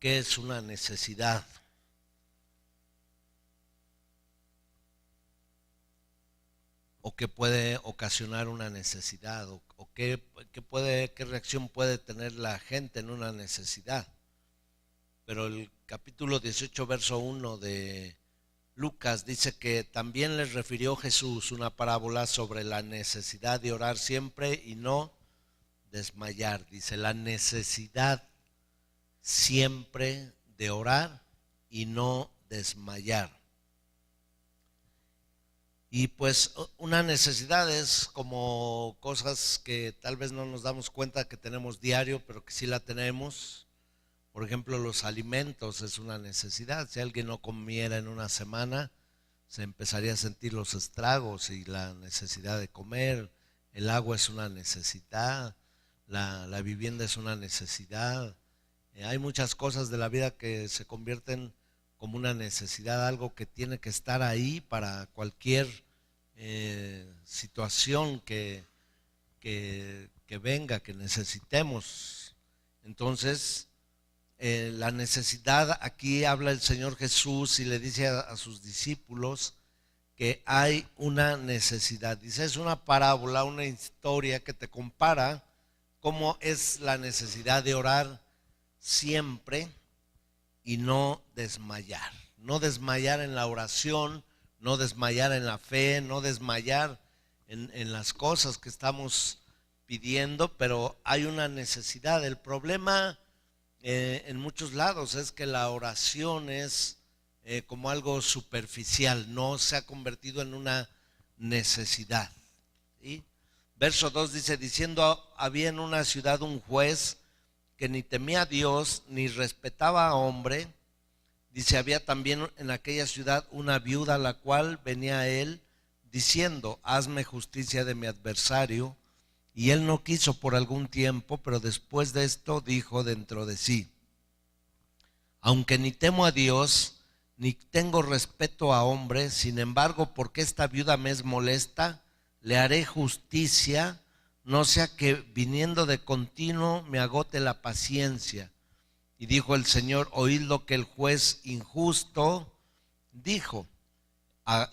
¿qué es una necesidad? ¿O qué puede ocasionar una necesidad? ¿O qué reacción puede tener la gente en una necesidad? Pero el capítulo 18, verso 1 de Lucas dice que también les refirió Jesús una parábola sobre la necesidad de orar siempre y no desmayar. Dice, la necesidad siempre de orar y no desmayar. Y pues una necesidad es como cosas que tal vez no nos damos cuenta que tenemos diario, pero que sí la tenemos. Por ejemplo, los alimentos es una necesidad. Si alguien no comiera en una semana, se empezaría a sentir los estragos y la necesidad de comer. El agua es una necesidad, la vivienda es una necesidad. Hay muchas cosas de la vida que se convierten como una necesidad, algo que tiene que estar ahí para cualquier situación que venga, que necesitemos. Entonces, la necesidad, aquí habla el Señor Jesús y le dice a sus discípulos que hay una necesidad. Dice, es una parábola, una historia que te compara cómo es la necesidad de orar siempre y no desmayar. No desmayar en la oración, no desmayar en la fe, no desmayar en las cosas que estamos pidiendo, pero hay una necesidad. El problema en muchos lados es que la oración es como algo superficial, no se ha convertido en una necesidad. ¿Sí? Verso 2 dice, diciendo, había en una ciudad un juez que ni temía a Dios ni respetaba a hombre. Dice, había también en aquella ciudad una viuda, la cual venía a él diciendo, hazme justicia de mi adversario. Y él no quiso por algún tiempo, pero después de esto dijo dentro de sí, aunque ni temo a Dios, ni tengo respeto a hombre, sin embargo, porque esta viuda me es molesta, le haré justicia, no sea que viniendo de continuo me agote la paciencia. Y dijo el Señor, oíd lo que el juez injusto dijo.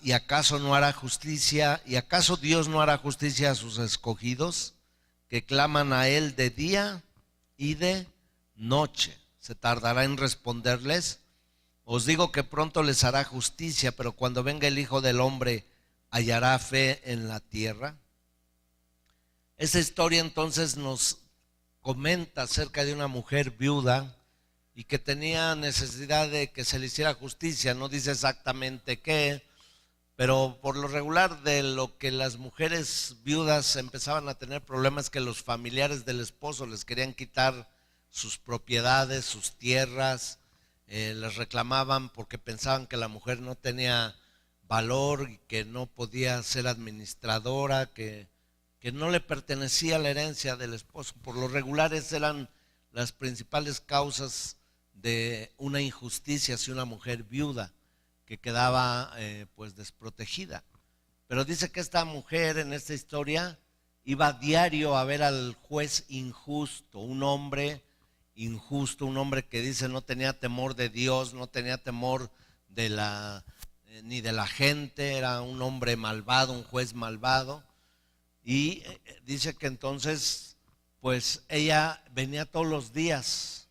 ¿Y acaso no hará justicia? ¿Y acaso Dios no hará justicia a sus escogidos que claman a él de día y de noche? ¿Se tardará en responderles? Os digo que pronto les hará justicia, pero cuando venga el Hijo del Hombre, ¿hallará fe en la tierra? Esa historia entonces nos comenta acerca de una mujer viuda y que tenía necesidad de que se le hiciera justicia. No dice exactamente qué, pero por lo regular de lo que las mujeres viudas empezaban a tener problemas, que los familiares del esposo les querían quitar sus propiedades, sus tierras, les reclamaban porque pensaban que la mujer no tenía valor y que no podía ser administradora, que no le pertenecía la herencia del esposo. Por lo regular esas eran las principales causas de una injusticia hacia una mujer viuda que quedaba pues desprotegida. Pero dice que esta mujer en esta historia iba a diario a ver al juez injusto, un hombre injusto, un hombre que dice no tenía temor de Dios, no tenía temor de ni de la gente, era un hombre malvado, un juez malvado. Y dice que entonces pues ella venía todos los días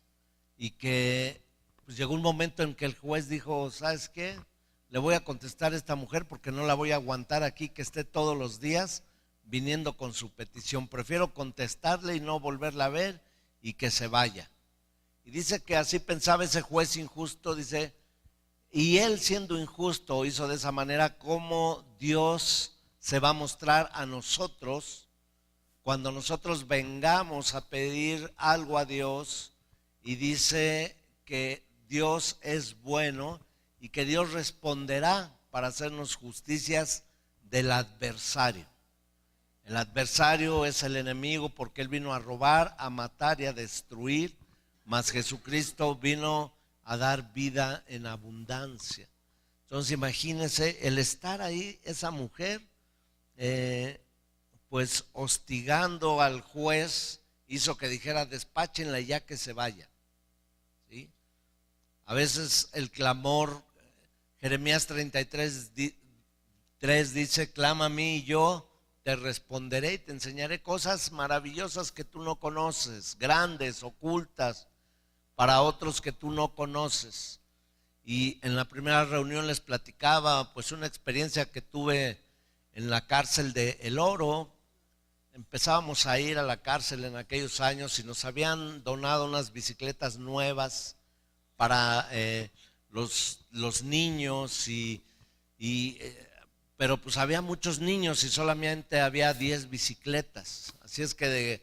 y que pues llegó un momento en que el juez dijo, ¿sabes qué? Le voy a contestar a esta mujer porque no la voy a aguantar aquí que esté todos los días viniendo con su petición. Prefiero contestarle y no volverla a ver y que se vaya. Y dice que así pensaba ese juez injusto, dice, y él siendo injusto hizo de esa manera. Como Dios se va a mostrar a nosotros cuando nosotros vengamos a pedir algo a Dios, y dice que Dios es bueno y que Dios responderá para hacernos justicias del adversario. El adversario es el enemigo porque él vino a robar, a matar y a destruir, mas Jesucristo vino a dar vida en abundancia. Entonces imagínense el estar ahí, esa mujer pues hostigando al juez, hizo que dijera despáchenla ya que se vaya. ¿Sí? A veces el clamor, Jeremías 33:3 dice, clama a mí y yo te responderé y te enseñaré cosas maravillosas que tú no conoces, grandes, ocultas, para otros que tú no conoces. Y en la primera reunión les platicaba pues una experiencia que tuve en la cárcel de El Oro. Empezábamos a ir a la cárcel en aquellos años y nos habían donado unas bicicletas nuevas para los niños pero pues había muchos niños y solamente había 10 bicicletas. Así es que de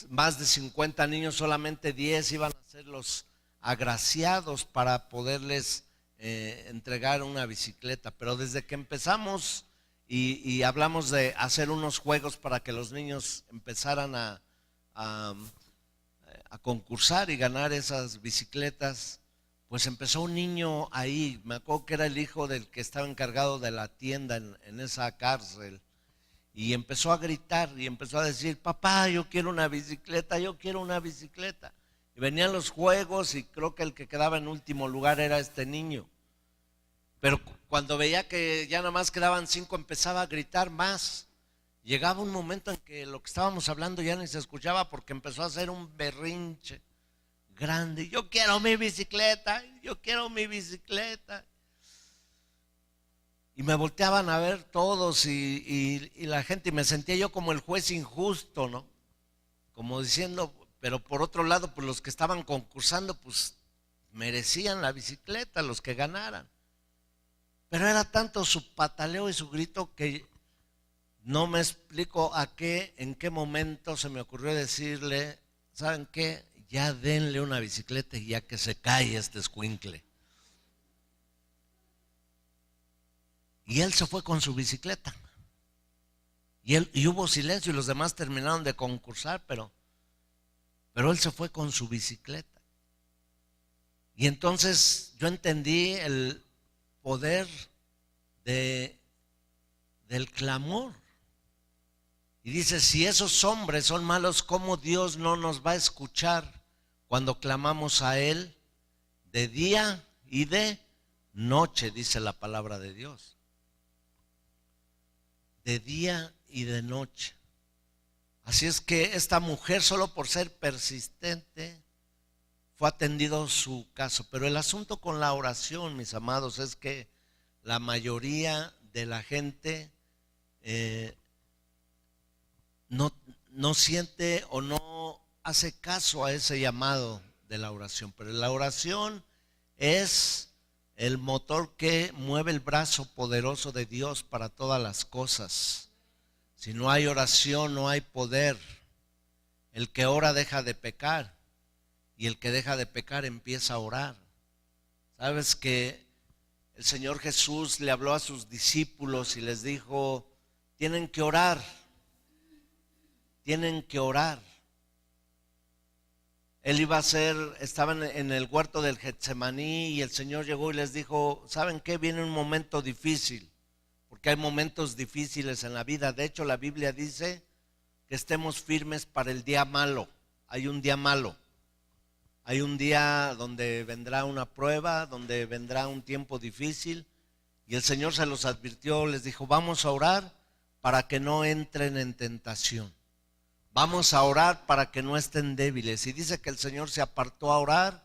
más de 50 niños, solamente 10 iban a ser los agraciados para poderles entregar una bicicleta. Pero desde que empezamos y hablamos de hacer unos juegos para que los niños empezaran a concursar y ganar esas bicicletas, pues empezó un niño ahí, me acuerdo que era el hijo del que estaba encargado de la tienda en esa cárcel, y empezó a gritar y empezó a decir, papá, yo quiero una bicicleta, yo quiero una bicicleta. Y venían los juegos y creo que el que quedaba en último lugar era este niño. Pero cuando veía que ya nada más quedaban 5, empezaba a gritar más. Llegaba un momento en que lo que estábamos hablando ya ni se escuchaba porque empezó a hacer un berrinche grande. Yo quiero mi bicicleta, yo quiero mi bicicleta. Y me volteaban a ver todos y la gente, y me sentía yo como el juez injusto, ¿no? Como diciendo, pero por otro lado, pues los que estaban concursando, pues merecían la bicicleta, los que ganaran. Pero era tanto su pataleo y su grito que no me explico en qué momento se me ocurrió decirle, ¿saben qué? Ya denle una bicicleta y ya que se cae este escuincle. Y él se fue con su bicicleta. Y hubo silencio y los demás terminaron de concursar, pero él se fue con su bicicleta. Y entonces yo entendí el poder del clamor. Y dice, si esos hombres son malos, ¿cómo Dios no nos va a escuchar cuando clamamos a Él de día y de noche? Dice la palabra de Dios. De día y de noche. Así es que esta mujer, solo por ser persistente, fue atendido su caso. Pero el asunto con la oración, mis amados, es que la mayoría de la gente no siente o no hace caso a ese llamado de la oración. Pero la oración es el motor que mueve el brazo poderoso de Dios para todas las cosas. Si no hay oración, no hay poder. El que ora deja de pecar y el que deja de pecar empieza a orar. Sabes que el Señor Jesús le habló a sus discípulos y les dijo, tienen que orar, tienen que orar. Él estaba en el huerto del Getsemaní y el Señor llegó y les dijo, ¿saben qué? Viene un momento difícil, porque hay momentos difíciles en la vida. De hecho, la Biblia dice que estemos firmes para el día malo. Hay un día malo. Hay un día donde vendrá una prueba, donde vendrá un tiempo difícil. Y el Señor se los advirtió, les dijo, vamos a orar para que no entren en tentación. Vamos a orar para que no estén débiles. Y dice que el Señor se apartó a orar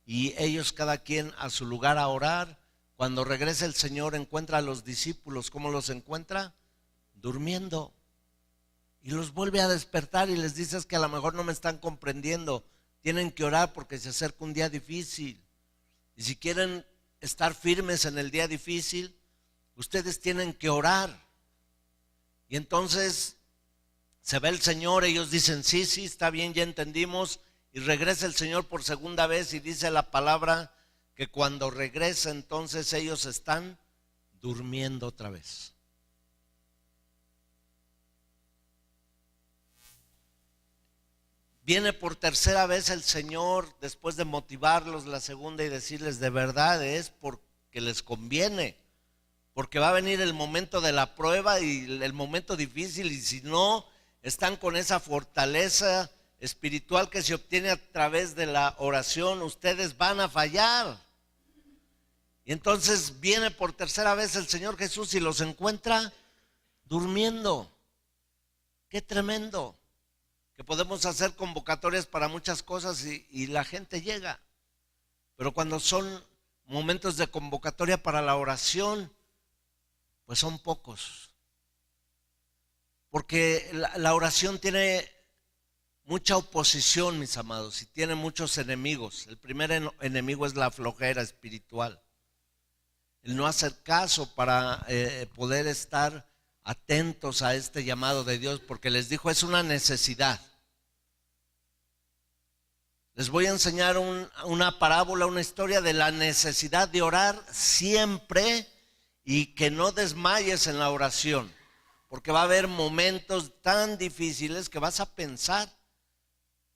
y ellos cada quien a su lugar a orar. Cuando regresa el Señor encuentra a los discípulos. ¿Cómo los encuentra? Durmiendo. Y los vuelve a despertar y les dice, es que a lo mejor no me están comprendiendo. Tienen que orar porque se acerca un día difícil. Y si quieren estar firmes en el día difícil, ustedes tienen que orar. Y entonces se ve el Señor, ellos dicen, sí, está bien, ya entendimos. Y regresa el Señor por segunda vez y dice la palabra que cuando regresa entonces ellos están durmiendo otra vez. Viene por tercera vez el Señor después de motivarlos la segunda y decirles, de verdad es porque les conviene, porque va a venir el momento de la prueba y el momento difícil, y si no están con esa fortaleza espiritual que se obtiene a través de la oración, ustedes van a fallar. Y entonces viene por tercera vez el Señor Jesús y los encuentra durmiendo. Qué tremendo. Que podemos hacer convocatorias para muchas cosas y la gente llega. Pero cuando son momentos de convocatoria para la oración, pues son pocos. Porque la oración tiene mucha oposición, mis amados, y tiene muchos enemigos. El primer enemigo es la flojera espiritual. El no hacer caso para poder estar atentos a este llamado de Dios, porque les dijo, es una necesidad. Les voy a enseñar una parábola, una historia de la necesidad de orar siempre y que no desmayes en la oración, porque va a haber momentos tan difíciles que vas a pensar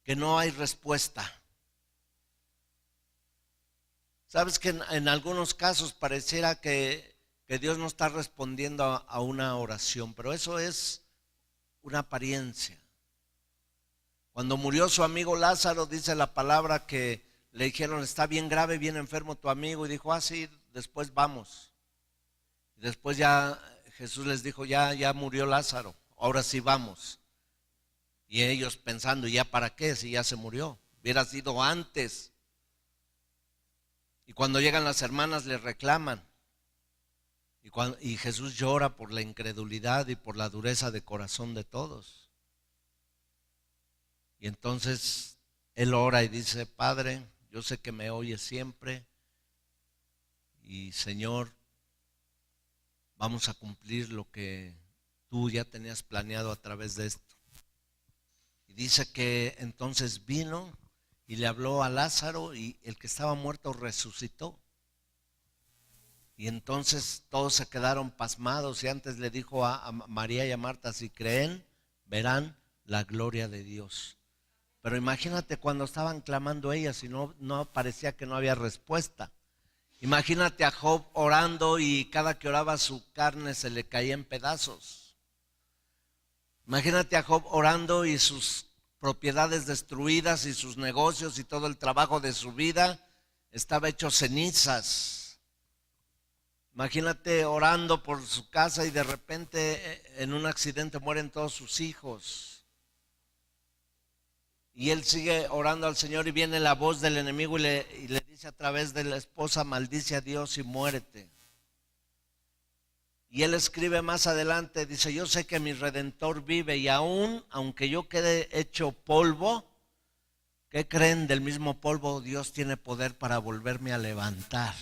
que no hay respuesta. Sabes que en algunos casos pareciera que Dios no está respondiendo a una oración, pero eso es una apariencia. Cuando murió su amigo Lázaro, dice la palabra que le dijeron, está bien grave, bien enfermo tu amigo, y dijo, sí, después vamos. Y después ya Jesús les dijo, ya murió Lázaro, ahora sí vamos. Y ellos pensando, ¿ya para qué? Si ya se murió, hubiera sido antes. Y cuando llegan las hermanas le reclaman. Y Jesús llora por la incredulidad y por la dureza de corazón de todos. Y entonces él ora y dice, Padre, yo sé que me oyes siempre. Y Señor, vamos a cumplir lo que tú ya tenías planeado a través de esto. Y dice que entonces vino y le habló a Lázaro y el que estaba muerto resucitó. Y entonces todos se quedaron pasmados y antes le dijo a María y a Marta, si creen, verán la gloria de Dios. Pero imagínate cuando estaban clamando ellas y no parecía que no había respuesta. Imagínate a Job orando y cada que oraba su carne se le caía en pedazos. Imagínate a Job orando y sus propiedades destruidas y sus negocios y todo el trabajo de su vida estaba hecho cenizas. Imagínate orando por su casa y de repente en un accidente mueren todos sus hijos. Y él sigue orando al Señor y viene la voz del enemigo y le dice a través de la esposa, maldice a Dios y muérete. Y él escribe más adelante, dice, yo sé que mi Redentor vive y aún, aunque yo quede hecho polvo, ¿qué creen? Del mismo polvo Dios tiene poder para volverme a levantar.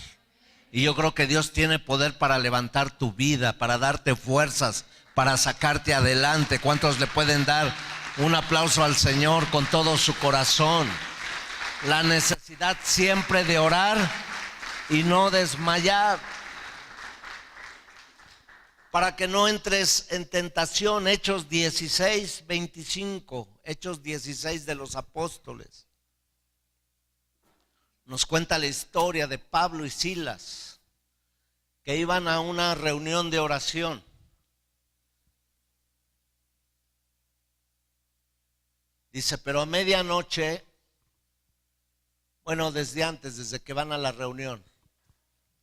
Y yo creo que Dios tiene poder para levantar tu vida, para darte fuerzas, para sacarte adelante. ¿Cuántos le pueden dar un aplauso al Señor con todo su corazón? La necesidad siempre de orar y no desmayar, para que no entres en tentación. Hechos 16, 25, Hechos 16 de los apóstoles. Nos cuenta la historia de Pablo y Silas, que iban a una reunión de oración. Dice, pero a medianoche, bueno, desde antes, desde que van a la reunión,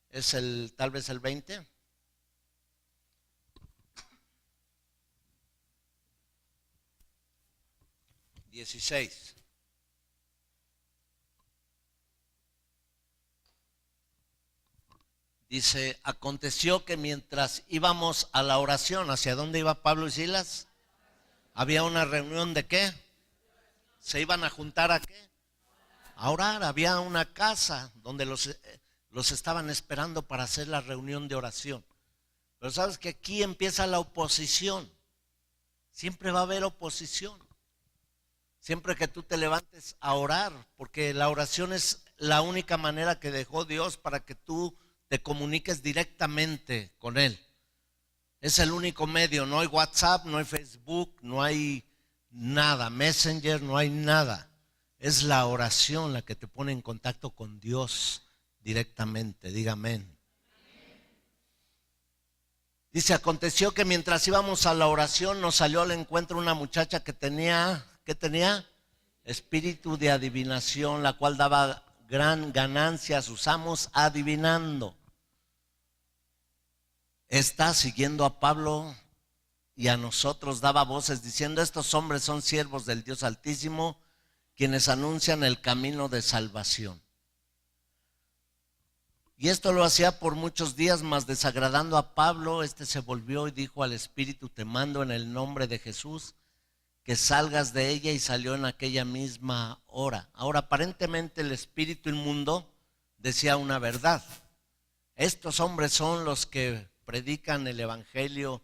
es tal vez el 20. (16) Dice, aconteció que mientras íbamos a la oración, ¿hacia dónde iba Pablo y Silas? Había una reunión de ¿qué? ¿Se iban a juntar a qué? A orar. Había una casa donde los estaban esperando para hacer la reunión de oración. Pero sabes que aquí empieza la oposición. Siempre va a haber oposición. Siempre que tú te levantes a orar, porque la oración es la única manera que dejó Dios para que tú te comuniques directamente con Él. Es el único medio. No hay WhatsApp, no hay Facebook, no hay nada, Messenger, no hay nada. Es la oración la que te pone en contacto con Dios directamente. Diga amén. Dice, aconteció que mientras íbamos a la oración nos salió al encuentro una muchacha que tenía, ¿qué tenía? Espíritu de adivinación, la cual daba gran ganancia a sus amos adivinando. Esta, siguiendo a Pablo y a nosotros, daba voces diciendo: estos hombres son siervos del Dios Altísimo, quienes anuncian el camino de salvación. Y esto lo hacía por muchos días, mas desagradando a Pablo, este se volvió y dijo al Espíritu: te mando en el nombre de Jesús que salgas de ella, y salió en aquella misma hora. Ahora, aparentemente el espíritu inmundo decía una verdad: estos hombres son los que predican el evangelio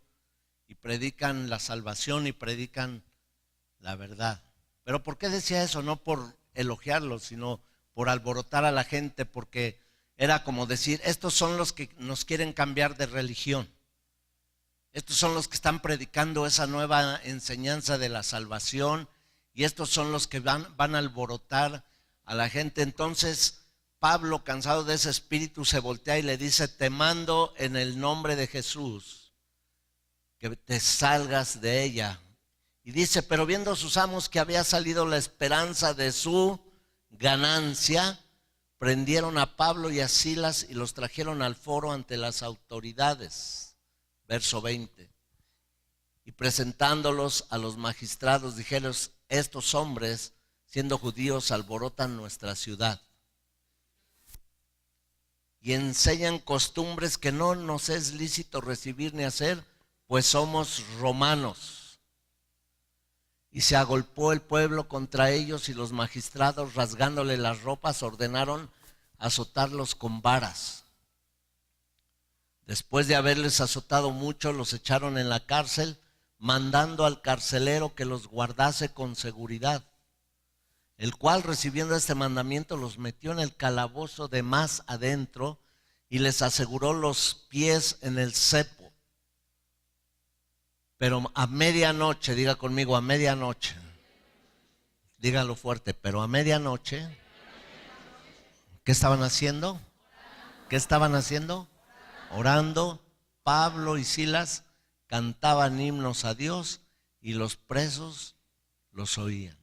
y predican la salvación y predican la verdad. Pero ¿por qué decía eso? No por elogiarlos, sino por alborotar a la gente, porque era como decir: estos son los que nos quieren cambiar de religión. Estos son los que están predicando esa nueva enseñanza de la salvación, y estos son los que van a alborotar a la gente. Entonces Pablo, cansado de ese espíritu, se voltea y le dice: te mando en el nombre de Jesús que te salgas de ella. Y dice: pero viendo sus amos que había salido la esperanza de su ganancia, prendieron a Pablo y a Silas y los trajeron al foro ante las autoridades. Verso 20. Y presentándolos a los magistrados, dijeron: estos hombres, siendo judíos, alborotan nuestra ciudad y enseñan costumbres que no nos es lícito recibir ni hacer, pues somos romanos. Y se agolpó el pueblo contra ellos, y los magistrados, rasgándole las ropas, ordenaron azotarlos con varas. Después de haberles azotado mucho, los echaron en la cárcel, mandando al carcelero que los guardase con seguridad, el cual, recibiendo este mandamiento, los metió en el calabozo de más adentro y les aseguró los pies en el cepo. Pero a medianoche, diga conmigo, a medianoche, dígalo fuerte, pero a medianoche, ¿qué estaban haciendo? ¿Qué estaban haciendo? Orando. Pablo y Silas cantaban himnos a Dios y los presos los oían.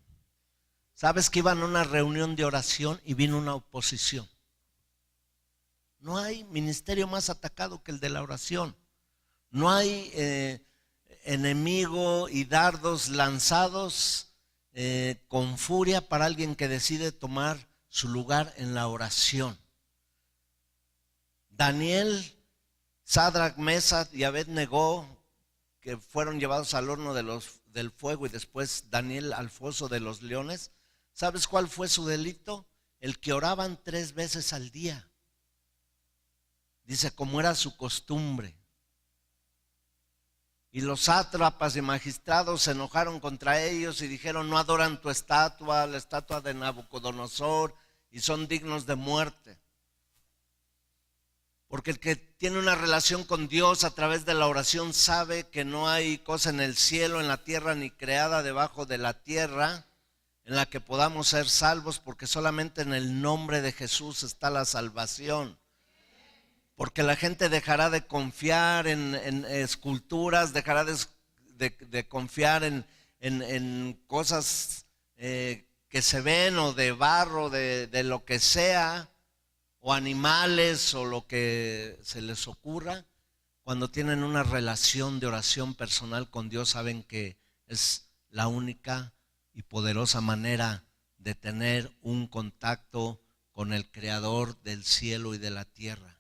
¿Sabes que iban a una reunión de oración y vino una oposición? No hay ministerio más atacado que el de la oración. No hay enemigo y dardos lanzados con furia para alguien que decide tomar su lugar en la oración. Daniel, Sadrach, Mesach y Abed-Negó, que fueron llevados al horno del fuego, y después Daniel al foso de los leones. ¿Sabes cuál fue su delito? El que oraban 3 veces al día. Dice, como era su costumbre. Y los sátrapas y magistrados se enojaron contra ellos y dijeron: no adoran tu estatua, la estatua de Nabucodonosor, y son dignos de muerte. Porque el que tiene una relación con Dios a través de la oración sabe que no hay cosa en el cielo, en la tierra, ni creada debajo de la tierra en la que podamos ser salvos, porque solamente en el nombre de Jesús está la salvación. Porque la gente dejará de confiar en esculturas, dejará de confiar en cosas que se ven, o de barro, de lo que sea, o animales, o lo que se les ocurra. Cuando tienen una relación de oración personal con Dios, saben que es la única y poderosa manera de tener un contacto con el Creador del cielo y de la tierra.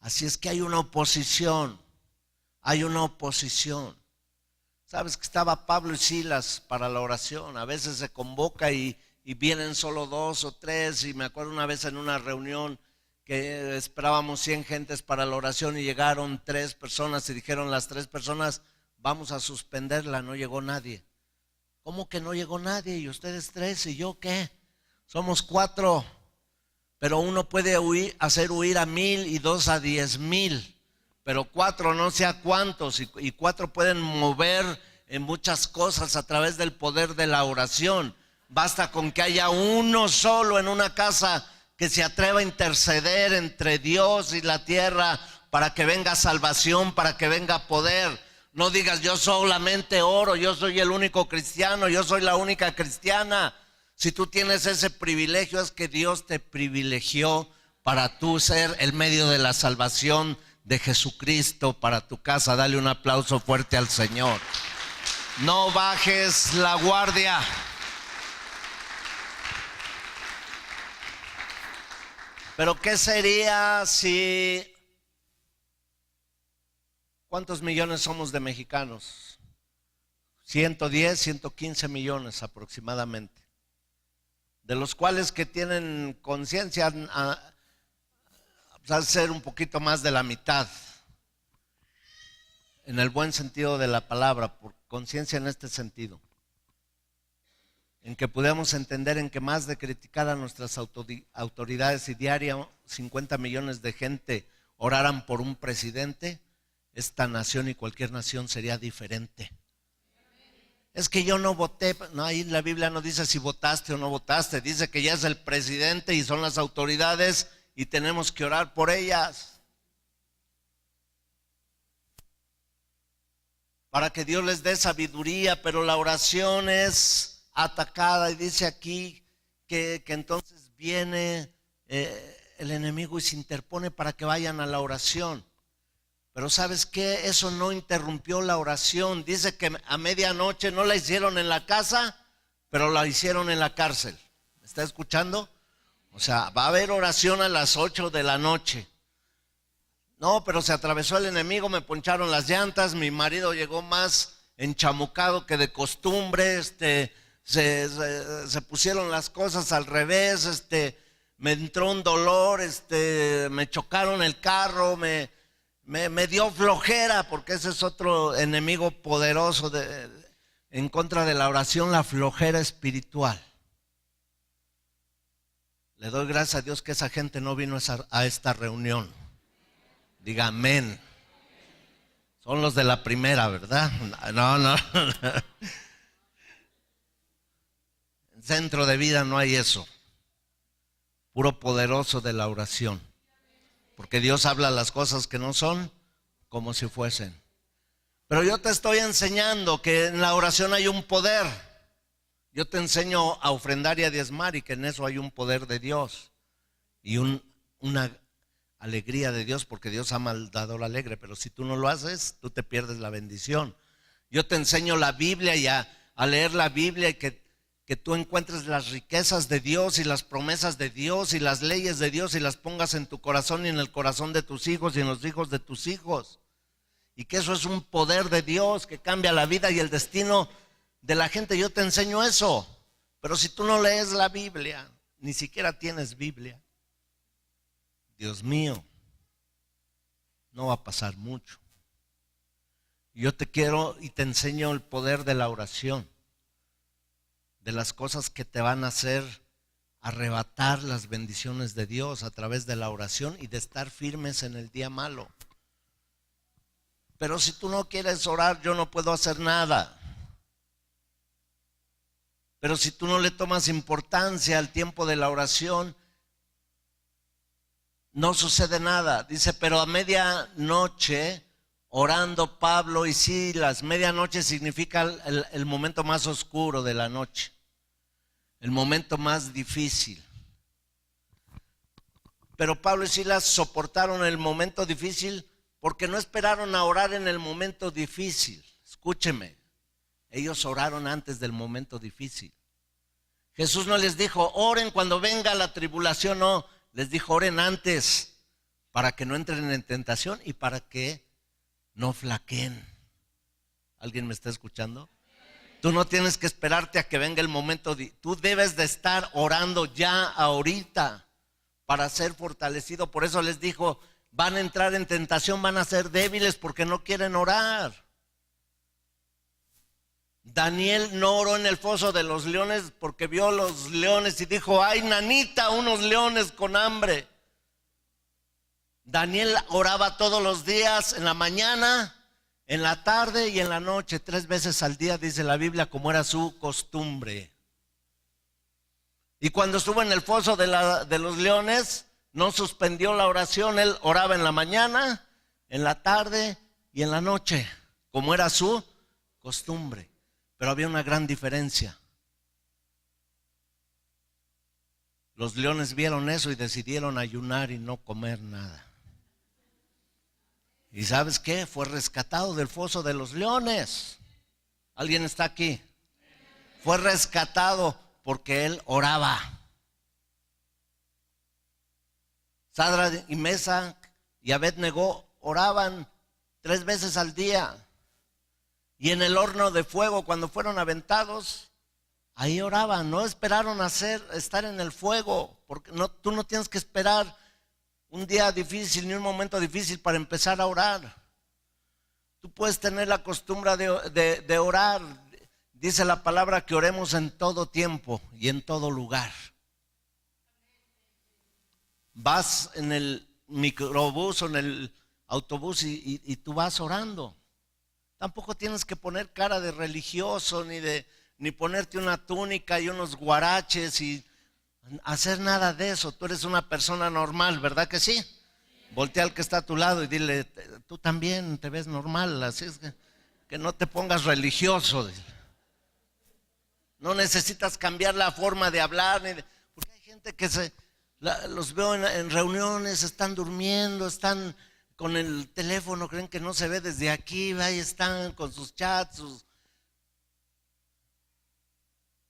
Así es que hay una oposición, hay una oposición. Sabes que estaba Pablo y Silas para la oración. A veces se convoca y vienen solo 2 o 3, y me acuerdo una vez en una reunión que esperábamos 100 gentes para la oración y llegaron 3 personas y dijeron las 3 personas: vamos a suspenderla, no llegó nadie. ¿Cómo que no llegó nadie? ¿Y ustedes 3? ¿Y yo qué? Somos 4. Pero uno puede hacer huir a 1000 y 2 a 10,000. Pero 4 no sé a cuántos, y 4 pueden mover en muchas cosas a través del poder de la oración. Basta con que haya uno solo en una casa que se atreva a interceder entre Dios y la tierra para que venga salvación, para que venga poder. No digas: yo solamente oro, yo soy el único cristiano, yo soy la única cristiana. Si tú tienes ese privilegio, es que Dios te privilegió para tú ser el medio de la salvación de Jesucristo para tu casa. Dale un aplauso fuerte al Señor. No bajes la guardia. Pero ¿qué sería si... ¿Cuántos millones somos de mexicanos? 110, 115 millones aproximadamente. De los cuales que tienen conciencia, a ser un poquito más de la mitad. En el buen sentido de la palabra, por conciencia en este sentido. En que podamos entender en que más de criticar a nuestras autoridades y diario 50 millones de gente oraran por un presidente, esta nación y cualquier nación sería diferente. Es que yo no voté, no, ahí la Biblia no dice si votaste o no votaste, dice que ya es el presidente y son las autoridades y tenemos que orar por ellas. Para que Dios les dé sabiduría, pero la oración es atacada y dice aquí que entonces viene el enemigo y se interpone para que vayan a la oración. Pero ¿sabes qué? Eso no interrumpió la oración. Dice que a medianoche no la hicieron en la casa, pero la hicieron en la cárcel. ¿Me está escuchando? O sea, va a haber oración a las 8 de la noche. No, pero se atravesó el enemigo, me poncharon las llantas, mi marido llegó más enchamucado que de costumbre, se pusieron las cosas al revés, me entró un dolor, me chocaron el carro, me dio flojera, porque ese es otro enemigo poderoso en contra de la oración, la flojera espiritual. Le doy gracias a Dios que esa gente no vino a esta reunión. Diga amén. Son los de la primera, ¿verdad? No. En Centro de Vida no hay eso. Puro poderoso de la oración. Porque Dios habla las cosas que no son como si fuesen. Pero yo te estoy enseñando que en la oración hay un poder. Yo te enseño a ofrendar y a diezmar y que en eso hay un poder de Dios. Y una alegría de Dios, porque Dios ama al dador alegre. Pero si tú no lo haces, tú te pierdes la bendición. Yo te enseño la Biblia y a leer la Biblia y que tú encuentres las riquezas de Dios y las promesas de Dios y las leyes de Dios y las pongas en tu corazón y en el corazón de tus hijos y en los hijos de tus hijos. Y que eso es un poder de Dios que cambia la vida y el destino de la gente. Yo te enseño eso. Pero si tú no lees la Biblia, ni siquiera tienes Biblia, Dios mío, no va a pasar mucho. Yo te quiero y te enseño el poder de la oración, de las cosas que te van a hacer arrebatar las bendiciones de Dios a través de la oración y de estar firmes en el día malo. Pero si tú no quieres orar, yo no puedo hacer nada. Pero si tú no le tomas importancia al tiempo de la oración, no sucede nada. Dice, pero a medianoche orando Pablo y Silas. Medianoche significa el momento más oscuro de la noche, el momento más difícil. Pero Pablo y Silas soportaron el momento difícil porque no esperaron a orar en el momento difícil. Escúcheme, ellos oraron antes del momento difícil. Jesús no les dijo, oren cuando venga la tribulación, no. Les dijo, oren antes para que no entren en tentación y para que no flaqueen. ¿Alguien me está escuchando? Tú no tienes que esperarte a que venga el momento. Tú debes de estar orando ya ahorita para ser fortalecido. Por eso les dijo, van a entrar en tentación, van a ser débiles porque no quieren orar. Daniel no oró en el foso de los leones porque vio los leones y dijo, ay nanita, unos leones con hambre. Daniel oraba todos los días, en la mañana, en la tarde y en la noche, 3 veces al día, dice la Biblia, como era su costumbre. Y cuando estuvo en el foso de los leones, no suspendió la oración. Él oraba en la mañana, en la tarde y en la noche, como era su costumbre. Pero había una gran diferencia. Los leones vieron eso y decidieron ayunar y no comer nada. ¿Y sabes qué? Fue rescatado del foso de los leones. ¿Alguien está aquí? Fue rescatado porque él oraba. Sadrach y Mesach y Abed-Negó oraban 3 veces al día. Y en el horno de fuego, cuando fueron aventados, ahí oraban. No esperaron estar en el fuego, porque tú no tienes que esperar un día difícil ni un momento difícil para empezar a orar. Tú puedes tener la costumbre de orar. Dice la palabra que oremos en todo tiempo y en todo lugar. Vas en el microbús o en el autobús y tú vas orando. Tampoco tienes que poner cara de religioso ni ponerte una túnica y unos guaraches y hacer nada de eso. Tú eres una persona normal, ¿verdad que sí? Voltea al que está a tu lado y dile, tú también te ves normal, así es que no te pongas religioso. No necesitas cambiar la forma de hablar, porque hay gente que los veo en reuniones, están durmiendo, están con el teléfono, creen que no se ve desde aquí, ahí están con sus chats,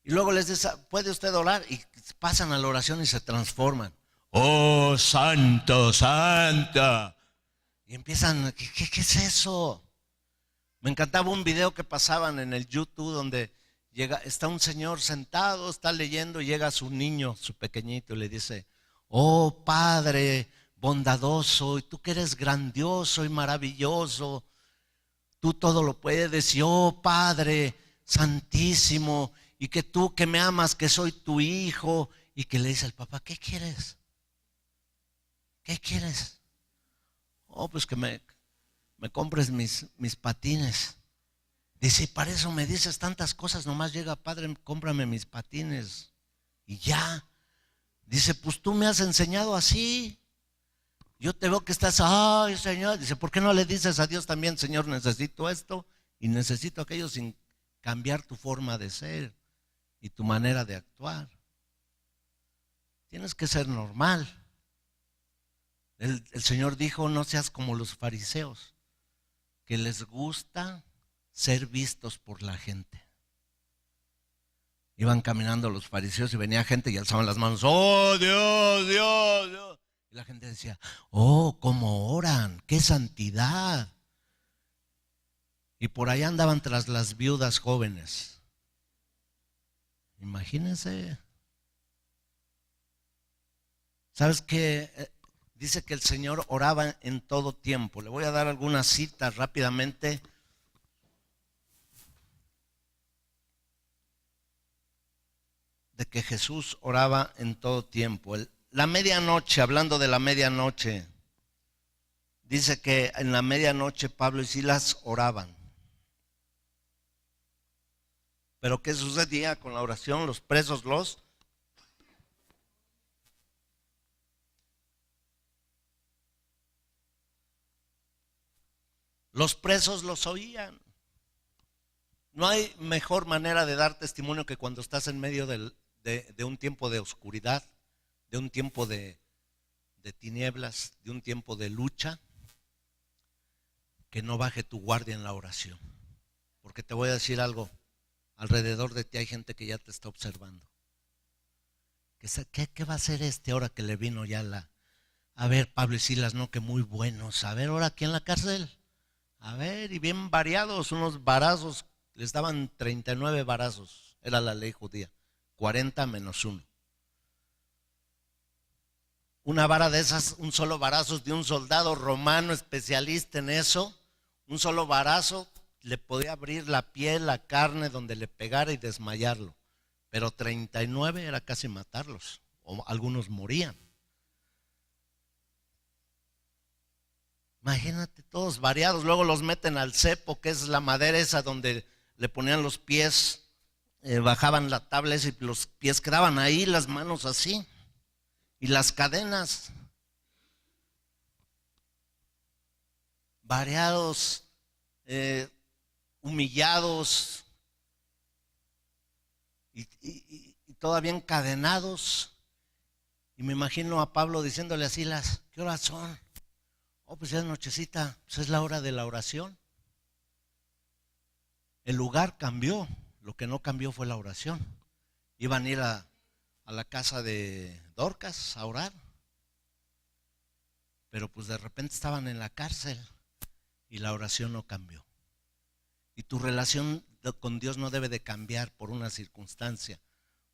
y luego les dice, ¿puede usted orar? Y pasan a la oración y se transforman. Oh, santo, santa. Y empiezan, ¿qué es eso? Me encantaba un video que pasaban en el YouTube donde está un señor sentado, está leyendo y llega su niño, su pequeñito, y le dice, oh Padre bondadoso, y tú que eres grandioso y maravilloso, tú todo lo puedes, y oh Padre santísimo, y que tú que me amas, que soy tu hijo, y que le dice al papá, ¿qué quieres? ¿Qué quieres? Oh, pues que me compres mis patines. Dice, para eso me dices tantas cosas, nomás llega, Padre, cómprame mis patines y ya. Dice, pues tú me has enseñado así. Yo te veo que estás, ay Señor. Dice, ¿por qué no le dices a Dios también, Señor, necesito esto y necesito aquello, sin cambiar tu forma de ser y tu manera de actuar? Tienes que ser normal. El Señor dijo, no seas como los fariseos, que les gusta ser vistos por la gente. Iban caminando los fariseos y venía gente y alzaban las manos, oh Dios, Dios, Dios. Y la gente decía, oh, cómo oran, qué santidad. Y por allá andaban tras las viudas jóvenes. Imagínense. ¿Sabes qué? Dice que el Señor oraba en todo tiempo. Le voy a dar algunas citas rápidamente. De que Jesús oraba en todo tiempo. La medianoche, hablando de la medianoche, dice que en la medianoche Pablo y Silas oraban. Pero ¿qué sucedía con la oración? Los presos los oían. No hay mejor manera de dar testimonio que cuando estás en medio de un tiempo de oscuridad, de un tiempo de tinieblas, de un tiempo de lucha, que no baje tu guardia en la oración. Porque te voy a decir algo, alrededor de ti hay gente que ya te está observando. ¿Qué va a hacer ahora que le vino ya a ver, Pablo y Silas, no, que muy buenos, a ver, ahora aquí en la cárcel, a ver, y bien variados, unos varazos, les daban 39 varazos, era la ley judía, 40 menos 1. Una vara de esas, un solo varazo de un soldado romano especialista en eso, un solo varazo le podía abrir la piel, la carne donde le pegara y desmayarlo, pero 39 era casi matarlos, o algunos morían. Imagínate, todos variados, luego los meten al cepo, que es la madera esa donde le ponían los pies, bajaban la tabla esa y los pies quedaban ahí, las manos así, y las cadenas, variados, humillados y todavía encadenados. Y me imagino a Pablo diciéndole a Silas, ¿qué horas son? Oh, pues ya es nochecita, pues es la hora de la oración. El lugar cambió, lo que no cambió fue la oración. Iban a ir a la casa de Dorcas a orar, pero pues de repente estaban en la cárcel y la oración no cambió. Y tu relación con Dios no debe de cambiar por una circunstancia,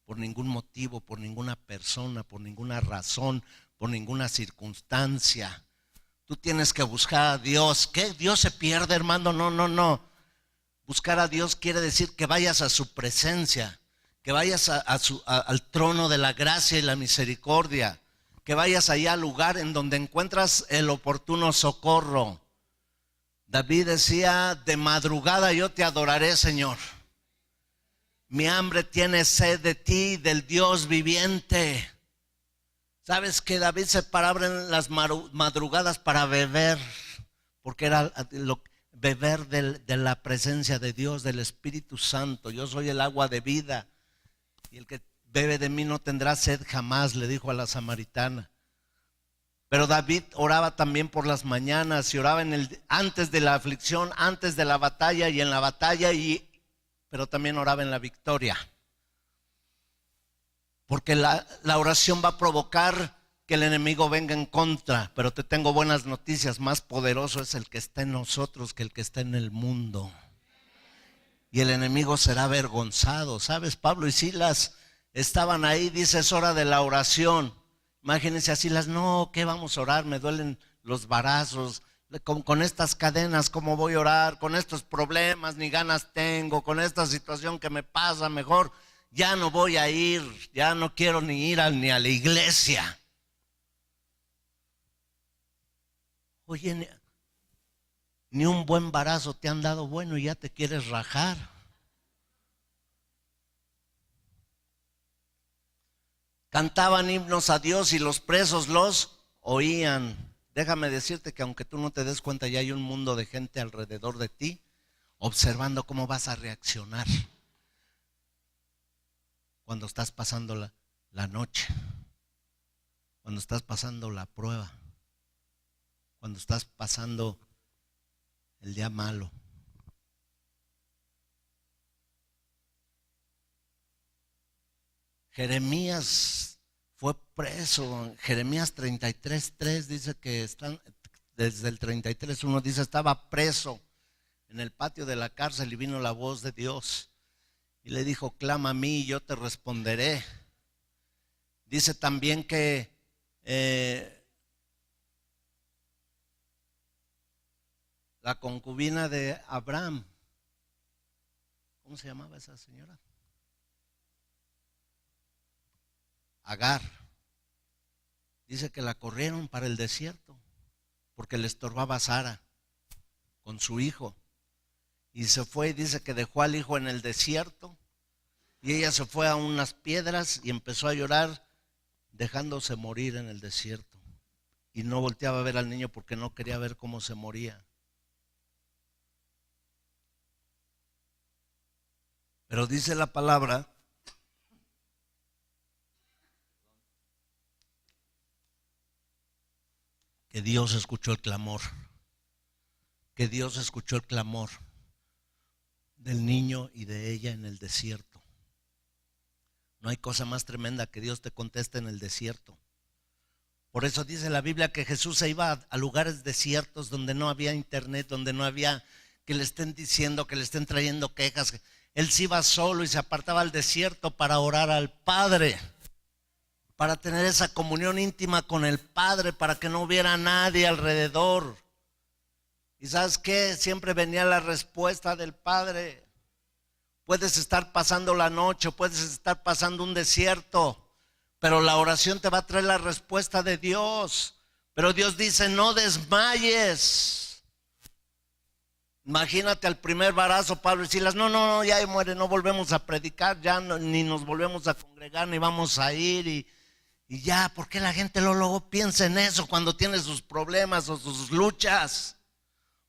por ningún motivo, por ninguna persona, por ninguna razón, por ninguna circunstancia. Tú tienes que buscar a Dios. ¿Qué? ¿Dios se pierde, hermano? No, no, no. Buscar a Dios quiere decir que vayas a su presencia, que vayas al trono de la gracia y la misericordia, que vayas allá al lugar en donde encuentras el oportuno socorro. David decía: de madrugada yo te adoraré, Señor. Mi hambre tiene sed de ti, del Dios viviente. ¿Sabes que David se paraba en las madrugadas para beber? Porque era beber de la presencia de Dios, del Espíritu Santo. Yo soy el agua de vida, y el que bebe de mí no tendrá sed jamás, le dijo a la samaritana. Pero David oraba también por las mañanas, y oraba antes de la aflicción, antes de la batalla y en la batalla, pero también oraba en la victoria. Porque la oración va a provocar que el enemigo venga en contra. Pero te tengo buenas noticias: más poderoso es el que está en nosotros que el que está en el mundo. Y el enemigo será avergonzado. ¿Sabes? Pablo y Silas estaban ahí, dice: es hora de la oración. Imagínense a Silas: no, ¿qué vamos a orar? Me duelen los varazos. Con estas cadenas, ¿cómo voy a orar? Con estos problemas, ni ganas tengo. Con esta situación que me pasa, mejor ya no voy a ir, ya no quiero ni ir ni a la iglesia. Oye, ni un buen barazo te han dado bueno y ya te quieres rajar. Cantaban himnos a Dios y los presos los oían. Déjame decirte que aunque tú no te des cuenta, ya hay un mundo de gente alrededor de ti observando cómo vas a reaccionar cuando estás pasando la noche, cuando estás pasando la prueba, cuando estás pasando el día malo. Jeremías fue preso. Jeremías 33:3 dice que están, desde el 33:1 dice: estaba preso en el patio de la cárcel y vino la voz de Dios y le dijo: clama a mí y yo te responderé. Dice también que la concubina de Abraham, ¿cómo se llamaba esa señora? Agar. Dice que la corrieron para el desierto porque le estorbaba a Sara con su hijo. Y se fue, y dice que dejó al hijo en el desierto, y ella se fue a unas piedras y empezó a llorar, dejándose morir en el desierto. Y no volteaba a ver al niño porque no quería ver cómo se moría. Pero dice la palabra que Dios escuchó el clamor, que Dios escuchó el clamor del niño y de ella en el desierto. No hay cosa más tremenda que Dios te conteste en el desierto. Por eso dice la Biblia que Jesús se iba a lugares desiertos donde no había internet, donde no había que le estén diciendo, que le estén trayendo quejas. Él se iba solo y se apartaba al desierto para orar al Padre, para tener esa comunión íntima con el Padre, para que no hubiera nadie alrededor. ¿Y sabes qué? Siempre venía la respuesta del Padre. Puedes estar pasando la noche, puedes estar pasando un desierto, pero la oración te va a traer la respuesta de Dios. Pero Dios dice: no desmayes. Imagínate al primer barazo, Pablo y Silas: no, ya muere, no volvemos a predicar, ya no, ni nos volvemos a congregar, ni vamos a ir, y ya. ¿Por qué la gente luego piensa en eso cuando tiene sus problemas o sus luchas?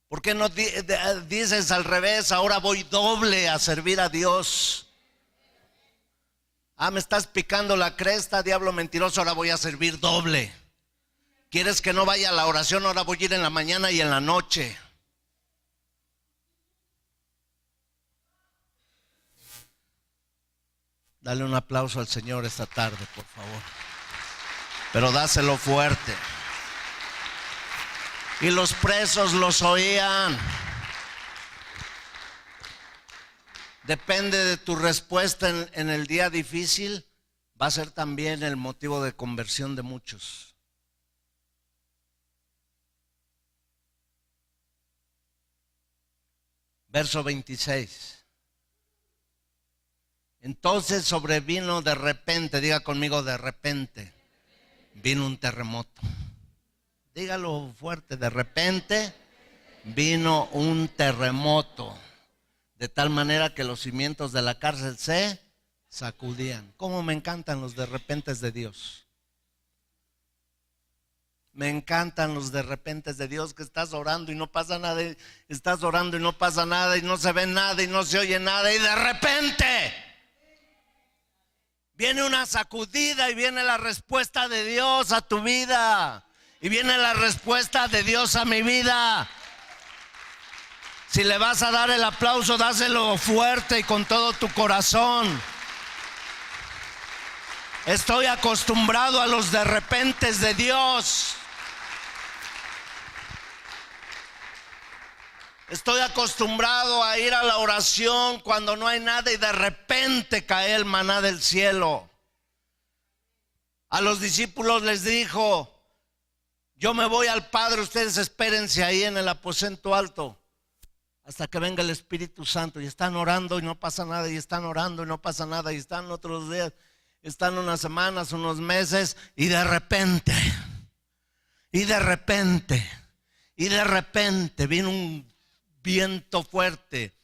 ¿Por qué no dices al revés? Ahora voy doble a servir a Dios. Me estás picando la cresta, diablo mentiroso, ahora voy a servir doble. ¿Quieres que no vaya a la oración? Ahora voy a ir en la mañana y en la noche. Dale un aplauso al Señor esta tarde, por favor. Pero dáselo fuerte. Y los presos los oían. Depende de tu respuesta en el día difícil, va a ser también el motivo de conversión de muchos. Verso 26. Entonces sobrevino de repente, diga conmigo de repente, vino un terremoto. Dígalo fuerte, de repente vino un terremoto. De tal manera que los cimientos de la cárcel se sacudían. ¿Cómo me encantan los de repentes de Dios? Me encantan los de repentes de Dios, que estás orando y no pasa nada, y estás orando y no pasa nada, y no se ve nada, y no se oye nada, y de repente viene una sacudida y viene la respuesta de Dios a tu vida, y viene la respuesta de Dios a mi vida. Si le vas a dar el aplauso, dáselo fuerte y con todo tu corazón. Estoy acostumbrado a los de repentes de Dios. Estoy acostumbrado a ir a la oración cuando no hay nada y de repente cae el maná del cielo. A los discípulos les dijo: yo me voy al Padre, ustedes espérense ahí en el aposento alto hasta que venga el Espíritu Santo. Y están orando y no pasa nada, y están orando y no pasa nada, y están otros días, están unas semanas, unos meses, y de repente vino un viento fuerte.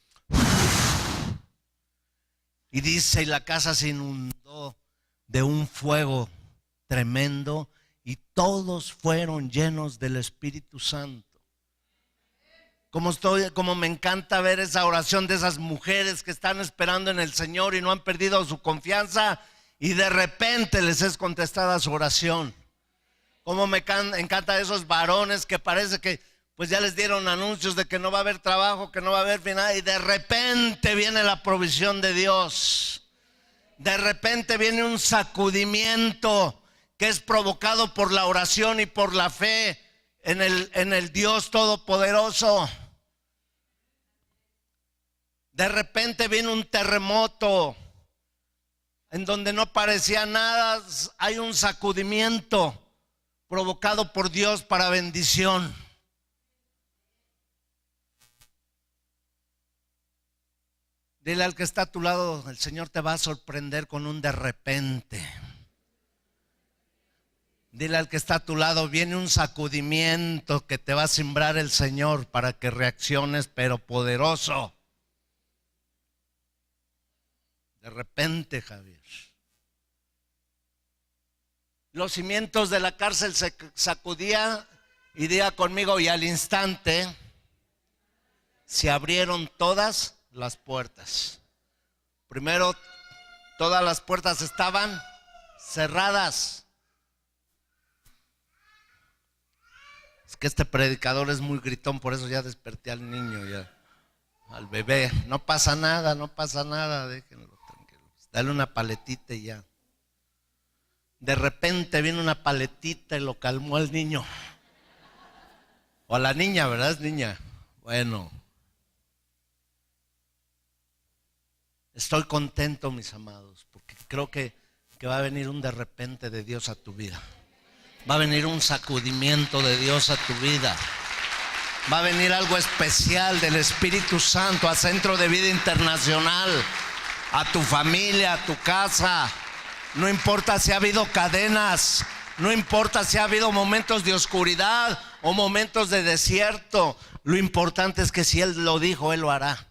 Y dice, y la casa se inundó de un fuego tremendo, y todos fueron llenos del Espíritu Santo. Como me encanta ver esa oración de esas mujeres que están esperando en el Señor y no han perdido su confianza, y de repente les es contestada su oración. Como me encanta esos varones que parece que pues ya les dieron anuncios de que no va a haber trabajo, que no va a haber final, y de repente viene la provisión de Dios. De repente viene un sacudimiento que es provocado por la oración y por la fe en el Dios Todopoderoso. De repente viene un terremoto en donde no parecía nada. Hay un sacudimiento provocado por Dios para bendición. Dile al que está a tu lado: el Señor te va a sorprender con un de repente. Dile al que está a tu lado: viene un sacudimiento que te va a sembrar el Señor para que reacciones, pero poderoso. De repente, Javier. Los cimientos de la cárcel se sacudían, y diga conmigo: y al instante se abrieron todas las puertas. Primero, todas las puertas estaban cerradas. Es que este predicador es muy gritón, por eso ya desperté al niño, ya al bebé. No pasa nada, déjenlo tranquilo. Dale una paletita y ya. De repente vino una paletita y lo calmó al niño. O a la niña, ¿verdad? Es niña. Bueno. Estoy contento, mis amados, porque creo que va a venir un de repente de Dios a tu vida. Va a venir un sacudimiento de Dios a tu vida. Va a venir algo especial del Espíritu Santo a Centro de Vida Internacional, a tu familia, a tu casa. No importa si ha habido cadenas, no importa si ha habido momentos de oscuridad o momentos de desierto. Lo importante es que si Él lo dijo, Él lo hará.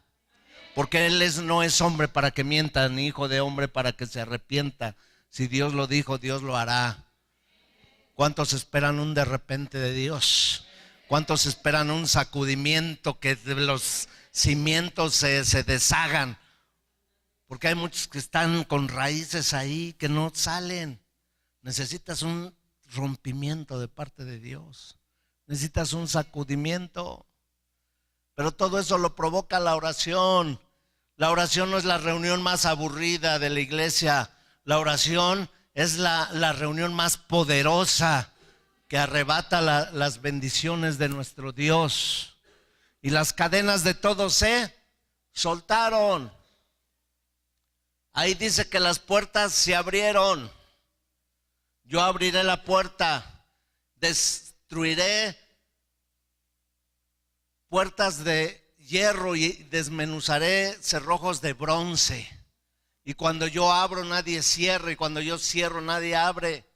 Porque Él no es hombre para que mienta, ni hijo de hombre para que se arrepienta. Si Dios lo dijo, Dios lo hará. ¿Cuántos esperan un de repente de Dios? ¿Cuántos esperan un sacudimiento, que los cimientos se deshagan? Porque hay muchos que están con raíces ahí que no salen. Necesitas un rompimiento de parte de Dios. Necesitas un sacudimiento. Pero todo eso lo provoca la oración. La oración no es la reunión más aburrida de la iglesia. La oración es la reunión más poderosa que arrebata las bendiciones de nuestro Dios. Y las cadenas de todos se soltaron. Ahí dice que las puertas se abrieron. Yo abriré la puerta, destruiré puertas de hierro y desmenuzaré cerrojos de bronce. Y cuando yo abro nadie cierra, y cuando yo cierro nadie abre.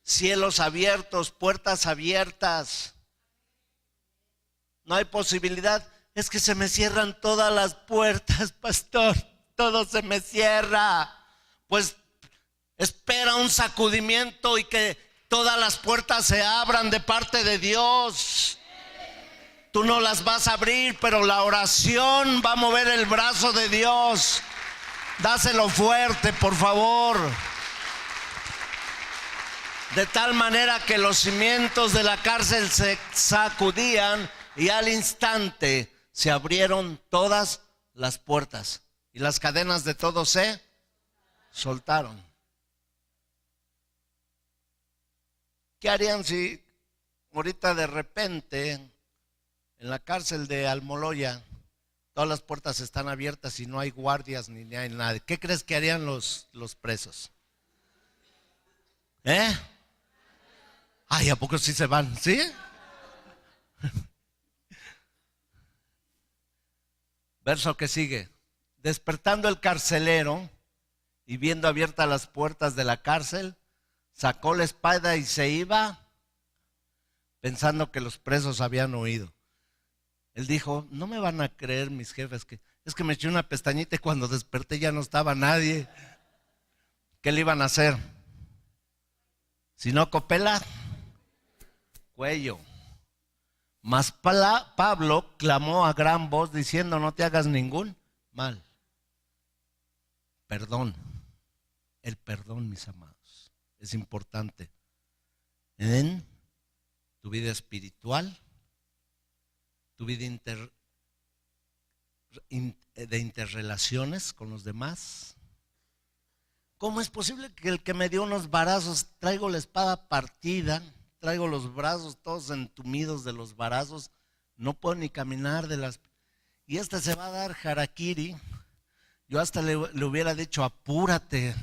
Cielos abiertos, puertas abiertas. No hay posibilidad. Es que se me cierran todas las puertas, pastor. Todo se me cierra. Pues espera un sacudimiento y que todas las puertas se abran de parte de Dios. Tú no las vas a abrir, pero la oración va a mover el brazo de Dios. Dáselo fuerte, por favor. De tal manera que los cimientos de la cárcel se sacudían y al instante se abrieron todas las puertas y las cadenas de todos se soltaron. ¿Qué harían si ahorita de repente en la cárcel de Almoloya todas las puertas están abiertas y no hay guardias ni hay nadie? ¿Qué crees que harían los presos? Ay, ¿a poco sí se van? ¿Sí? Verso que sigue. Despertando el carcelero y viendo abiertas las puertas de la cárcel, sacó la espada y se iba, pensando que los presos habían huido. Él dijo, no me van a creer mis jefes, que es que me eché una pestañita y cuando desperté ya no estaba nadie. ¿Qué le iban a hacer? Si no copela, cuello. Mas Pablo clamó a gran voz diciendo, no te hagas ningún mal. Perdón. El perdón, mis amados, es importante en tu vida espiritual, tu vida de interrelaciones con los demás. ¿Cómo es posible que el que me dio unos varazos, traigo la espada partida, traigo los brazos todos entumidos de los varazos, no puedo ni caminar de las... Y este se va a dar harakiri? Yo hasta le hubiera dicho, apúrate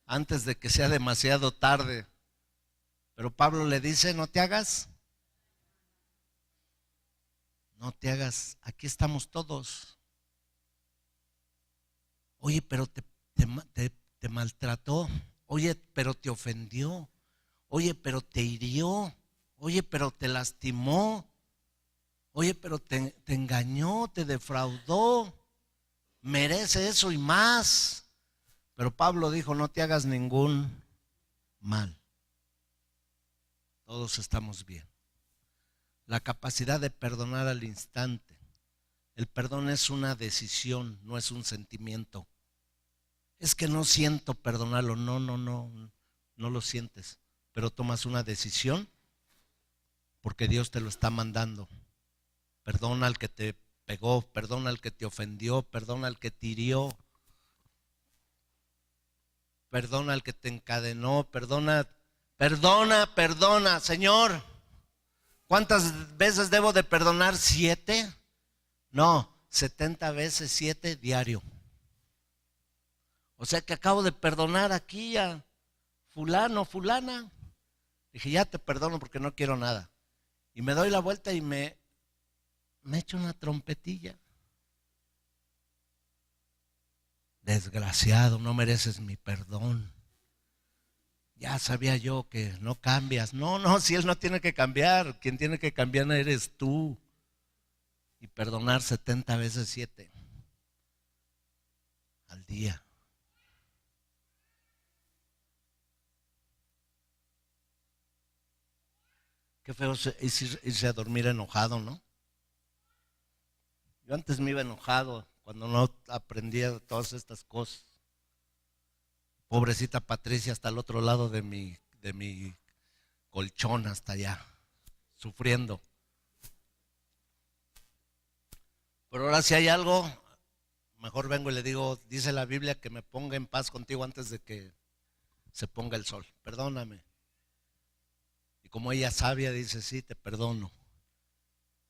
antes de que sea demasiado tarde. Pero Pablo le dice, no te hagas, aquí estamos todos. Oye, pero te maltrató. Oye, pero te ofendió. Oye, pero te hirió. Oye, pero te lastimó. Oye, pero te engañó, te defraudó. Merece eso y más. Pero Pablo dijo, no te hagas ningún mal. Todos estamos bien. La capacidad de perdonar al instante. El perdón es una decisión, no es un sentimiento. Es que no siento perdonarlo. No lo sientes. Pero tomas una decisión porque Dios te lo está mandando. Perdona al que te pegó, perdona al que te ofendió, perdona al que te hirió, perdona al que te encadenó, perdona, Señor. ¿Cuántas veces debo de perdonar? ¿7? No, 70 veces 7 diario. O sea que acabo de perdonar aquí a fulano, fulana. Dije, ya te perdono porque no quiero nada. Y me doy la vuelta y me echo una trompetilla. Desgraciado, no mereces mi perdón. Ya sabía yo que no cambias. No, si él no tiene que cambiar, quien tiene que cambiar eres tú. Y perdonar 70 veces 7 al día. Qué feo es irse a dormir enojado, ¿no? Yo antes me iba enojado cuando no aprendía todas estas cosas. Pobrecita Patricia hasta el otro lado de mi colchón hasta allá, sufriendo. Pero ahora si hay algo, mejor vengo y le digo, dice la Biblia que me ponga en paz contigo antes de que se ponga el sol. Perdóname. Y como ella sabia dice, sí, te perdono.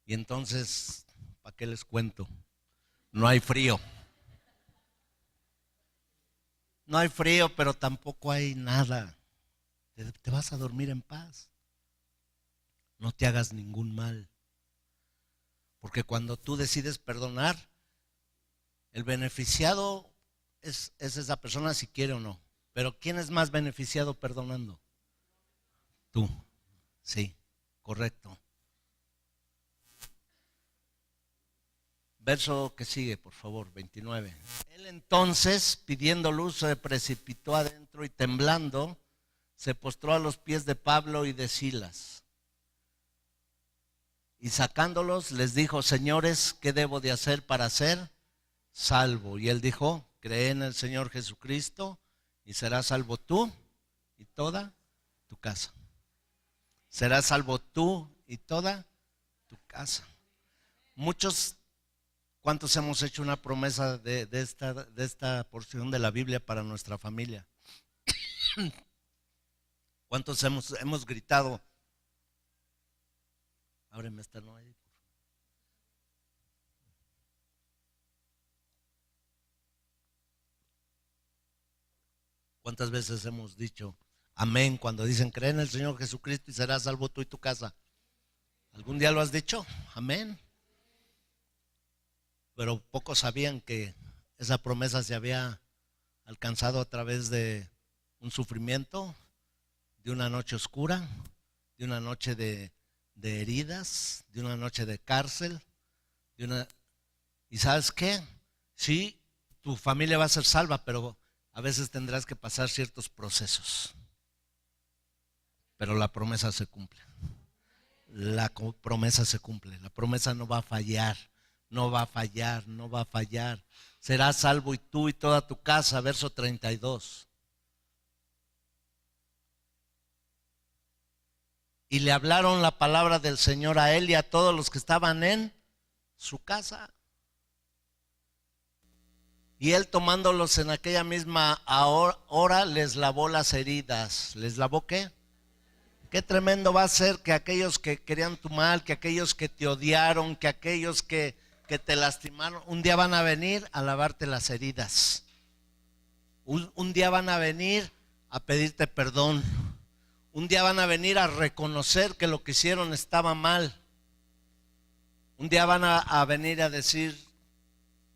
Y entonces, ¿para qué les cuento? No hay frío. No hay frío, pero tampoco hay nada. Te vas a dormir en paz. No te hagas ningún mal. Porque cuando tú decides perdonar, el beneficiado es esa persona si quiere o no. Pero ¿quién es más beneficiado perdonando? Tú. Sí, correcto. Verso que sigue, por favor, 29. Él entonces, pidiendo luz, se precipitó adentro y temblando, se postró a los pies de Pablo y de Silas. Y sacándolos, les dijo, señores, ¿qué debo de hacer para ser salvo? Y él dijo, cree en el Señor Jesucristo y serás salvo tú y toda tu casa. Serás salvo tú y toda tu casa. ¿Cuántos hemos hecho una promesa de esta porción de la Biblia para nuestra familia? ¿Cuántos hemos gritado? Ábreme esta no hay. ¿Cuántas veces hemos dicho amén cuando dicen cree en el Señor Jesucristo y serás salvo tú y tu casa? ¿Algún día lo has dicho? Amén. Pero pocos sabían que esa promesa se había alcanzado a través de un sufrimiento, de una noche oscura, de una noche de heridas, de una noche de cárcel, ¿y sabes qué? Sí, tu familia va a ser salva, pero a veces tendrás que pasar ciertos procesos. Pero la promesa se cumple. La promesa se cumple. La promesa no va a fallar. No va a fallar, no va a fallar. Serás salvo y tú y toda tu casa, verso 32. Y le hablaron la palabra del Señor a él y a todos los que estaban en su casa. Y él tomándolos en aquella misma hora les lavó las heridas. ¿Les lavó qué? Qué tremendo va a ser que aquellos que querían tu mal, que aquellos que te odiaron, que aquellos que te lastimaron, un día van a venir a lavarte las heridas. Un día van a venir a pedirte perdón. Un día van a venir a reconocer que lo que hicieron estaba mal. Un día van a venir a decir,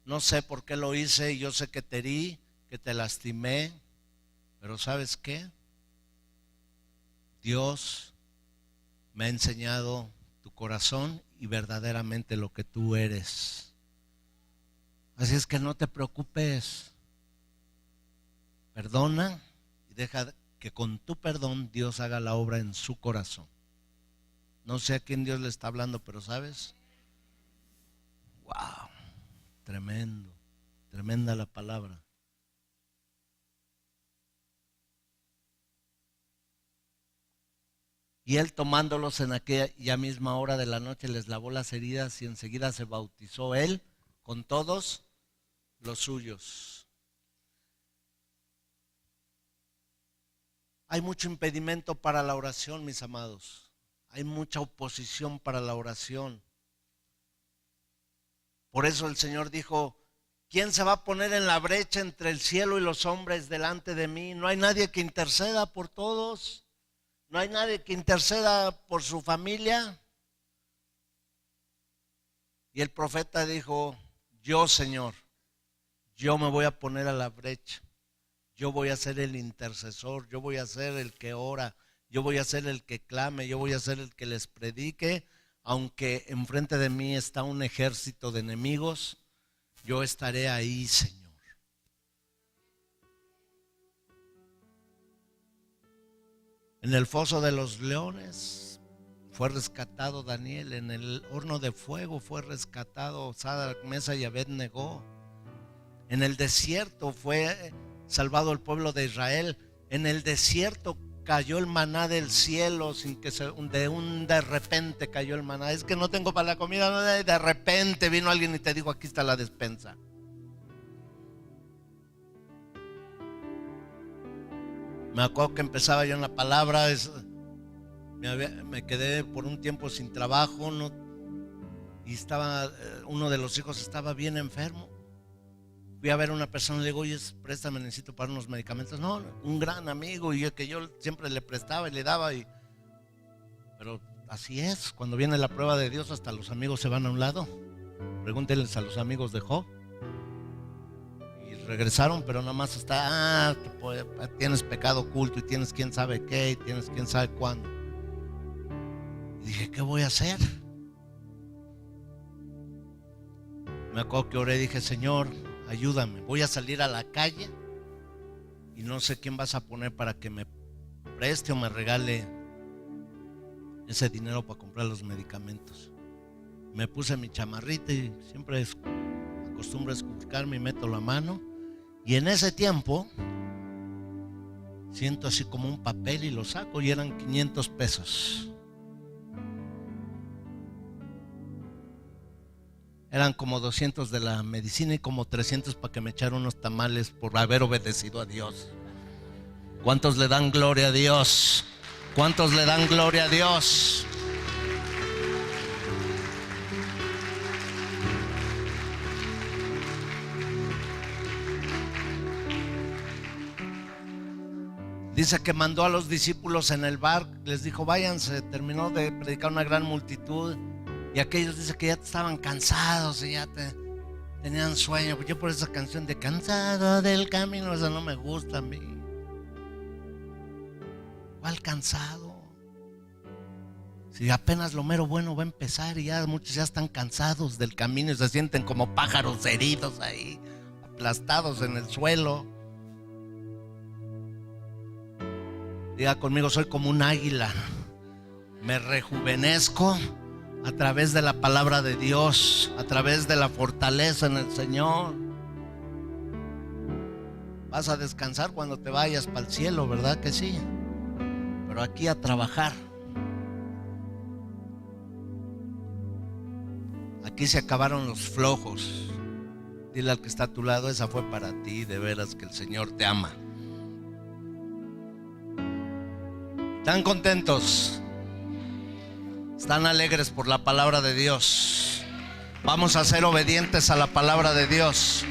no sé por qué lo hice, yo sé que te herí, que te lastimé, pero ¿sabes qué? Dios me ha enseñado tu corazón y verdaderamente lo que tú eres. Así es que no te preocupes. Perdona y deja que con tu perdón Dios haga la obra en su corazón. No sé a quién Dios le está hablando, pero ¿sabes? Wow, tremendo, tremenda la palabra. Y él tomándolos en aquella misma hora de la noche les lavó las heridas y enseguida se bautizó él con todos los suyos. Hay mucho impedimento para la oración, mis amados. Hay mucha oposición para la oración. Por eso el Señor dijo, ¿quién se va a poner en la brecha entre el cielo y los hombres delante de mí? No hay nadie que interceda por todos. No hay nadie que interceda por su familia. Y el profeta dijo, yo, Señor, yo me voy a poner a la brecha. Yo voy a ser el intercesor, yo voy a ser el que ora, yo voy a ser el que clame, yo voy a ser el que les predique, aunque enfrente de mí está un ejército de enemigos, yo estaré ahí, Señor. En el foso de los leones fue rescatado Daniel, en el horno de fuego fue rescatado Sadrach, Mesach y Abed-Negó. En el desierto fue salvado el pueblo de Israel. En el desierto cayó el maná del cielo sin que de repente cayó el maná. Es que no tengo para la comida, no, de repente vino alguien y te dijo: aquí está la despensa. Me acuerdo que empezaba yo en la palabra, me quedé por un tiempo sin trabajo, y uno de los hijos estaba bien enfermo. Fui a ver a una persona, le digo: oye, préstame, necesito para unos medicamentos. No, un gran amigo, y que yo siempre le prestaba y le daba. Pero así es, cuando viene la prueba de Dios, hasta los amigos se van a un lado. Pregúntenles a los amigos de Job. Y regresaron, pero nada más está: tienes pecado oculto, y tienes quién sabe qué, y tienes quién sabe cuándo. Y dije: ¿qué voy a hacer? Me acuerdo que oré y dije: Señor, ayúdame, voy a salir a la calle y no sé quién vas a poner para que me preste o me regale ese dinero para comprar los medicamentos. Me puse mi chamarrita y siempre acostumbro a esculcarme y meto la mano, y en ese tiempo siento así como un papel y lo saco, y eran 500 pesos. Eran como 200 de la medicina y como 300 para que me echara unos tamales por haber obedecido a Dios. ¿Cuántos le dan gloria a Dios? ¿Cuántos le dan gloria a Dios? Dice que mandó a los discípulos en el barco, les dijo: váyanse. Terminó de predicar una gran multitud, y aquellos dicen que ya estaban cansados y ya tenían sueño. Yo por esa canción de cansado del camino, esa no me gusta a mí. ¿Cuál cansado? Si apenas lo mero bueno va a empezar, y ya muchos ya están cansados del camino y se sienten como pájaros heridos ahí, aplastados en el suelo. Diga conmigo: soy como un águila. Me rejuvenezco a través de la palabra de Dios, a través de la fortaleza en el Señor. Vas a descansar cuando te vayas para el cielo, ¿verdad que sí? Pero aquí a trabajar. Aquí se acabaron los flojos. Dile al que está a tu lado: esa fue para ti. De veras que el Señor te ama. ¿Están contentos? ¿Están alegres por la palabra de Dios? Vamos a ser obedientes a la palabra de Dios.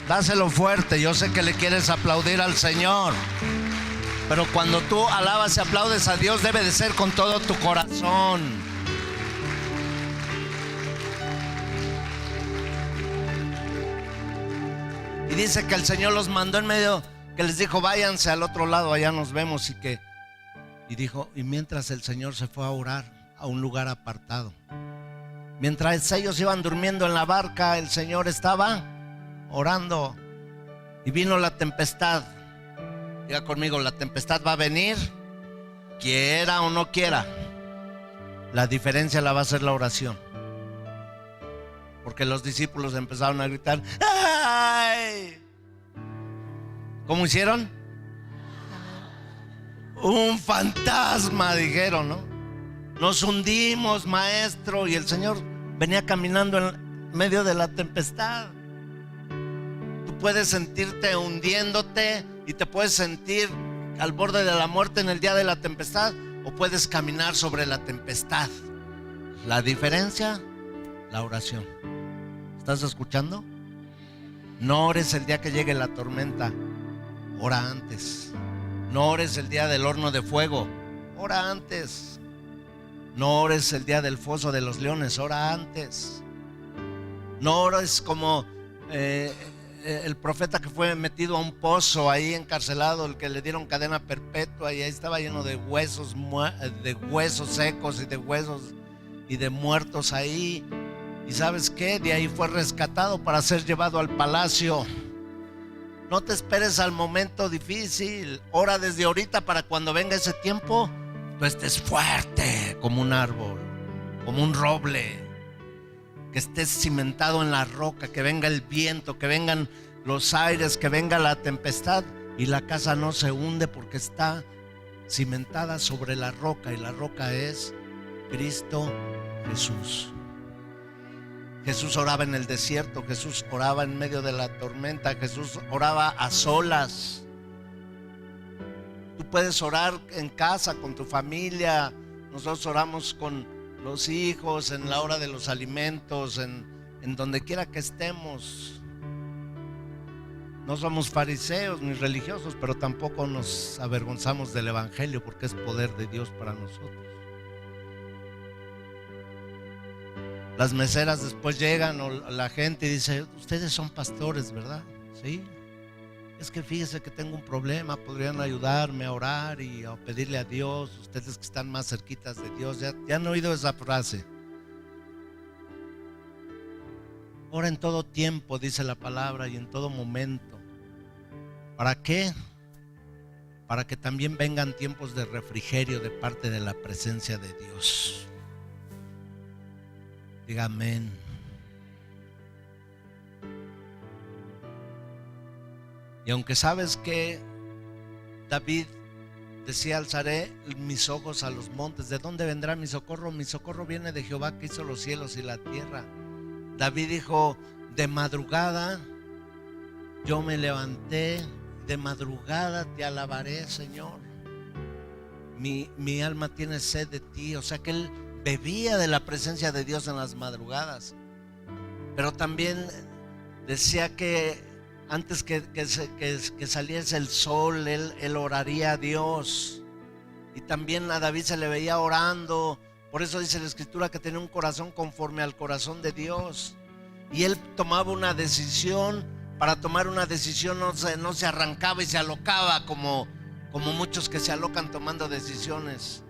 Dáselo fuerte. Yo sé que le quieres aplaudir al Señor, pero cuando tú alabas y aplaudes a Dios, debe de ser con todo tu corazón. Y dice que el Señor los mandó en medio, que les dijo: váyanse al otro lado, allá nos vemos. Y dijo, y mientras el Señor se fue a orar a un lugar apartado, mientras ellos iban durmiendo en la barca, el Señor estaba orando. Y vino la tempestad. Diga conmigo: la tempestad va a venir, quiera o no quiera. La diferencia la va a hacer la oración. Porque los discípulos empezaron a gritar: ¡ay! ¿Cómo hicieron? Un fantasma, dijeron, ¿no? Nos hundimos, maestro. Y el Señor venía caminando en medio de la tempestad. Tú puedes sentirte hundiéndote y te puedes sentir al borde de la muerte en el día de la tempestad, o puedes caminar sobre la tempestad. La diferencia, la oración. ¿Estás escuchando? No ores el día que llegue la tormenta, ora antes. No ores el día del horno de fuego, ora antes. No ores el día del foso de los leones, ora antes. No ores como el profeta que fue metido a un pozo ahí encarcelado, el que le dieron cadena perpetua, y ahí estaba lleno de huesos secos y de huesos y de muertos ahí. ¿Y sabes qué? De ahí fue rescatado para ser llevado al palacio. No te esperes al momento difícil. Ora desde ahorita para cuando venga ese tiempo, tú estés fuerte como un árbol, como un roble, que estés cimentado en la roca, que venga el viento, que vengan los aires, que venga la tempestad, y la casa no se hunde porque está cimentada sobre la roca, y la roca es Cristo Jesús. Jesús oraba en el desierto, Jesús oraba en medio de la tormenta, Jesús oraba a solas. Tú puedes orar en casa con tu familia. Nosotros oramos con los hijos en la hora de los alimentos, en donde quiera que estemos. No somos fariseos ni religiosos, pero tampoco nos avergonzamos del evangelio, porque es poder de Dios para nosotros. Las meseras después llegan, o la gente, y dice: ustedes son pastores, ¿verdad? Sí. Es que fíjese que tengo un problema, podrían ayudarme a orar y a pedirle a Dios. Ustedes que están más cerquitas de Dios, ya han oído esa frase. Ora en todo tiempo, dice la palabra, y en todo momento. ¿Para qué? Para que también vengan tiempos de refrigerio de parte de la presencia de Dios. Diga amén. Y aunque sabes que David decía: alzaré mis ojos a los montes, ¿de dónde vendrá mi socorro? Mi socorro viene de Jehová, que hizo los cielos y la tierra. David dijo: de madrugada yo me levanté, de madrugada te alabaré, Señor. Mi alma tiene sed de ti. O sea que él bebía de la presencia de Dios en las madrugadas. Pero también decía que antes que saliese el sol, él oraría a Dios. Y también a David se le veía orando. Por eso dice la Escritura que tenía un corazón conforme al corazón de Dios. Y él tomaba una decisión. Para tomar una decisión no se arrancaba y se alocaba como muchos que se alocan tomando decisiones.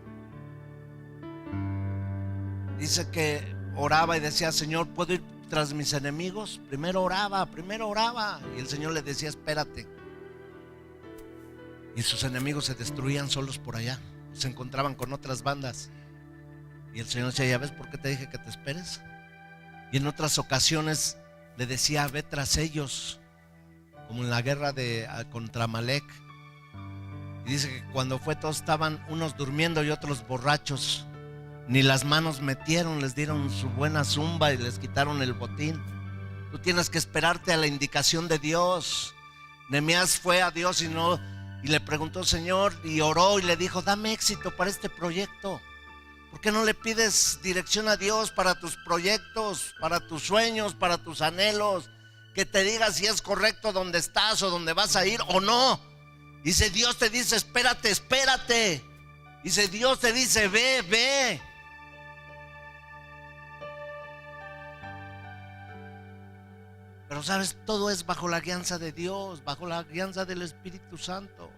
Dice que oraba y decía: Señor, ¿puedo ir tras mis enemigos? Primero oraba. Y el Señor le decía: espérate. Y sus enemigos se destruían solos por allá. Se encontraban con otras bandas. Y el Señor decía: ¿ya ves por qué te dije que te esperes? Y en otras ocasiones le decía: ve tras ellos, como en la guerra contra Amalek. Y dice que cuando fue, todos estaban unos durmiendo y otros borrachos. Ni las manos metieron, les dieron su buena zumba y les quitaron el botín. Tú tienes que esperarte a la indicación de Dios. Nehemías fue a Dios y le preguntó: Señor, y oró y le dijo: dame éxito para este proyecto. ¿Por qué no le pides dirección a Dios para tus proyectos, para tus sueños, para tus anhelos? Que te diga si es correcto donde estás o donde vas a ir o no. Dice: Dios te dice: espérate. Dice: Dios te dice: ve. Pero sabes, todo es bajo la guianza de Dios, bajo la guianza del Espíritu Santo.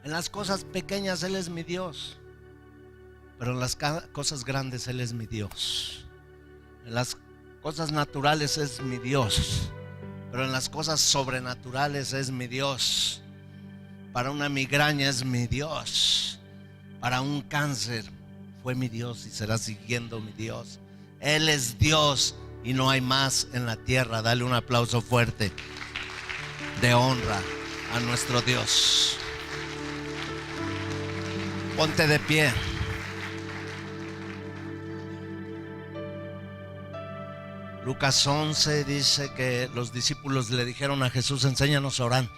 En las cosas pequeñas Él es mi Dios, pero en las cosas grandes Él es mi Dios. En las cosas naturales es mi Dios, pero en las cosas sobrenaturales es mi Dios. Para una migraña es mi Dios. Para un cáncer fue mi Dios y será siguiendo mi Dios. Él es Dios y no hay más en la tierra. Dale un aplauso fuerte de honra a nuestro Dios. Ponte de pie. Lucas 11 dice que los discípulos le dijeron a Jesús: enséñanos a orar.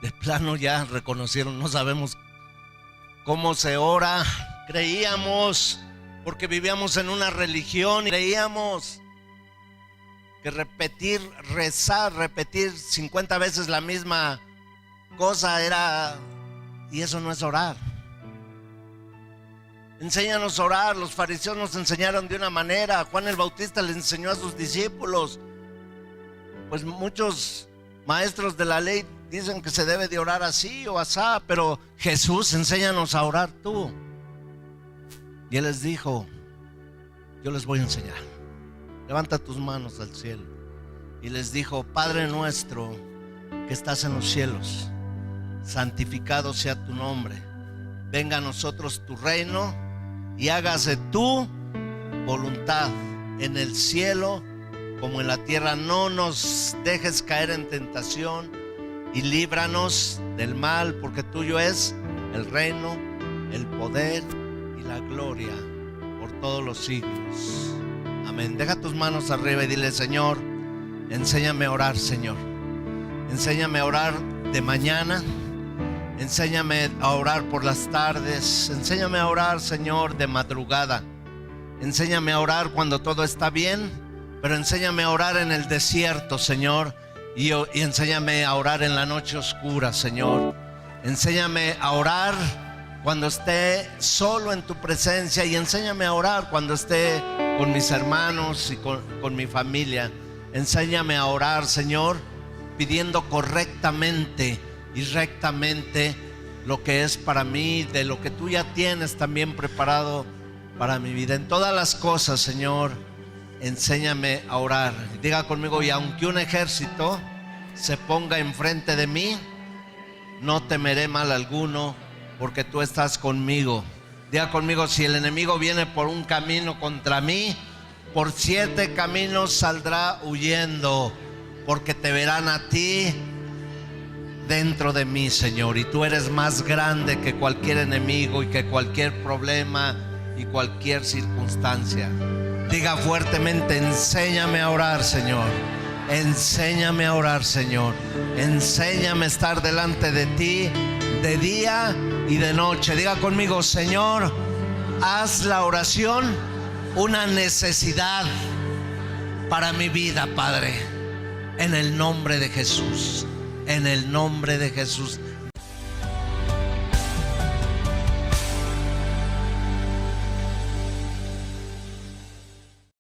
De plano ya reconocieron: no sabemos cómo se ora. Creíamos, porque vivíamos en una religión, y creíamos que repetir 50 veces la misma cosa era, y eso no es orar. Enséñanos a orar. Los fariseos nos enseñaron de una manera. Juan el Bautista le enseñó a sus discípulos. Pues muchos maestros de la ley dicen que se debe de orar así o asá, pero Jesús: enséñanos a orar tú. Y Él les dijo: yo les voy a enseñar. Levanta tus manos al cielo. Y les dijo: Padre nuestro que estás en los cielos, santificado sea tu nombre. Venga a nosotros tu reino y hágase tu voluntad en el cielo como en la tierra. No nos dejes caer en tentación y líbranos del mal, porque tuyo es el reino, el poder y la gloria por todos los siglos. Amén. Deja tus manos arriba y dile: Señor, enséñame a orar, Señor. Enséñame a orar de mañana. Enséñame a orar por las tardes. Enséñame a orar, Señor, de madrugada. Enséñame a orar cuando todo está bien, pero enséñame a orar en el desierto, Señor. Y enséñame a orar en la noche oscura, Señor. Enséñame a orar cuando esté solo en tu presencia, y enséñame a orar cuando esté con mis hermanos y con mi familia. Enséñame a orar, Señor, pidiendo correctamente y rectamente lo que es para mí, de lo que tú ya tienes también preparado para mi vida. En todas las cosas, Señor, enséñame a orar. Diga conmigo: y aunque un ejército se ponga enfrente de mí, no temeré mal alguno, porque tú estás conmigo. Diga conmigo: si el enemigo viene por un camino contra mí, por 7 caminos saldrá huyendo, porque te verán a ti dentro de mí, Señor. Y tú eres más grande que cualquier enemigo y que cualquier problema y cualquier circunstancia. Diga fuertemente: enséñame a orar, Señor. Enséñame a orar, Señor. Enséñame a estar delante de ti de día y de noche. Diga conmigo: Señor, haz la oración una necesidad para mi vida, Padre. En el nombre de Jesús. En el nombre de Jesús.